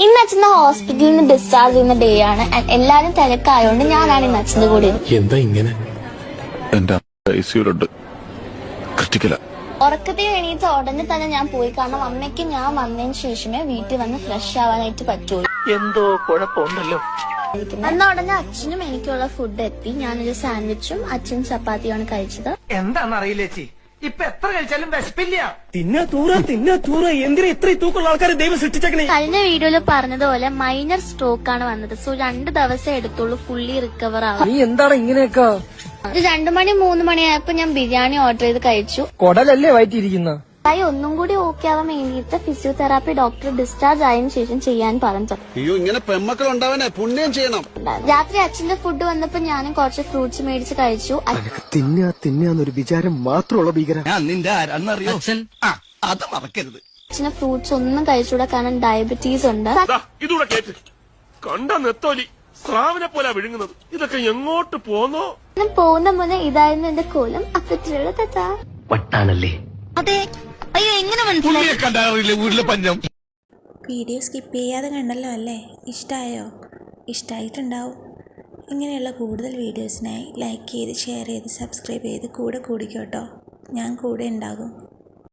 ഇന്ന് അച്ഛൻ്റെ ഹോസ്പിറ്റലിൽ നിന്ന് ഡിസ്ചാർജ് ചെയ്യുന്ന ഡേ ആണ്. എല്ലാരും തിരക്കായോണ്ട് ഞാനാണ് ഇന്ന് അച്ഛൻ്റെ കൂടെ. എന്താ ഇങ്ങനെ? ഉറക്കത്തിൽ എണീറ്റ ഉടനെ തന്നെ ഞാൻ പോയി. കാരണം അമ്മയ്ക്ക് ഞാൻ വന്നതിന് ശേഷമേ വീട്ടിൽ വന്ന് ഫ്രഷ് ആവാനായിട്ട് പറ്റുള്ളൂ. എന്തോ കുഴപ്പമുണ്ടല്ലോ. അന്ന് ഉടനെ അച്ഛനും എനിക്കുള്ള ഫുഡ് എത്തി. ഞാനൊരു സാൻഡ്വിച്ചും അച്ഛൻ ചപ്പാത്തിയാണ് കഴിച്ചത്. എന്താണെന്നറിയില്ല ചേച്ചി, ഇപ്പൊ എത്ര കഴിച്ചാലും വിശപ്പില്ല. തിന്നാ തൂറ എന്തിനാ ഇത്രയും തൂക്കമുള്ള ആൾക്കാരെ ദൈവം സൃഷ്ടിച്ചേക്കണേ. കഴിഞ്ഞ വീഡിയോയിൽ പറഞ്ഞതുപോലെ മൈനർ സ്ട്രോക്ക് ആണ് വന്നത്. സോ 2 ദിവസം എടുത്തുള്ളൂ ഫുള്ളി റിക്കവർ ആവാൻ. നീ എന്താണ് ഇങ്ങനെയൊക്കെ? 2 മണി 3 മണിയായപ്പോ ഞാൻ ബിരിയാണി ഓർഡർ ചെയ്ത് കഴിച്ചു. കൊടലല്ലേ വയറ്റിയിരിക്കുന്ന? ഒന്നും കൂടി ഓക്കെ ആവാൻ വേണ്ടിയിട്ട് ഫിസിയോതെറാപ്പി ഡോക്ടർ ഡിസ്ചാർജ് ആയതിനു ശേഷം ചെയ്യാൻ പറഞ്ഞു. അയ്യോ, ഇങ്ങനെ പെമ്മക്കൾ ഉണ്ടാവാനേ പുണ്യം ചെയ്യണം. രാത്രി അച്ഛന്റെ ഫുഡ് വന്നപ്പോ ഞാനും കുറച്ച് ഫ്രൂട്ട്സ് മേടിച്ച് കഴിച്ചു. തിന്നാന്നൊരു വിചാരം മാത്രമുള്ള ഭീകര നിന്റെ ആരാന്നറിയോ? അത് മറക്കരുത്. അച്ഛന് ഫ്രൂട്ട്സ് ഒന്നും കഴിച്ചുകൂടാ, കാരണം ഡയബറ്റീസ് ഉണ്ട്. ഇതൂടെ കേട്ട് കണ്ട നെത്തോലി സ്രാവിനെ പോലെ വിഴുങ്ങുന്നത്. ഇതൊക്കെ എങ്ങോട്ട് പോന്നോ? പോകുന്ന മുന്നേ ഇതായിരുന്നു എന്റെ കോലം. അപ്പത്തിലുള്ള തെറ്റാ വട്ടാണല്ലേ? അതെ. അയ്യോ, എങ്ങനെ മനസ്സിലായി? വീഡിയോ സ്കിപ്പ് ചെയ്യാതെ കണ്ടല്ലോ അല്ലേ? ഇഷ്ടമായോ? ഇഷ്ടമായിട്ടുണ്ടാവും. ഇങ്ങനെയുള്ള കൂടുതൽ വീഡിയോസിനായി ലൈക്ക് ചെയ്ത് ഷെയർ ചെയ്ത് സബ്സ്ക്രൈബ് ചെയ്ത് കൂടെ കൂടിക്കോട്ടോ. ഞാൻ കൂടെ ഉണ്ടാകും.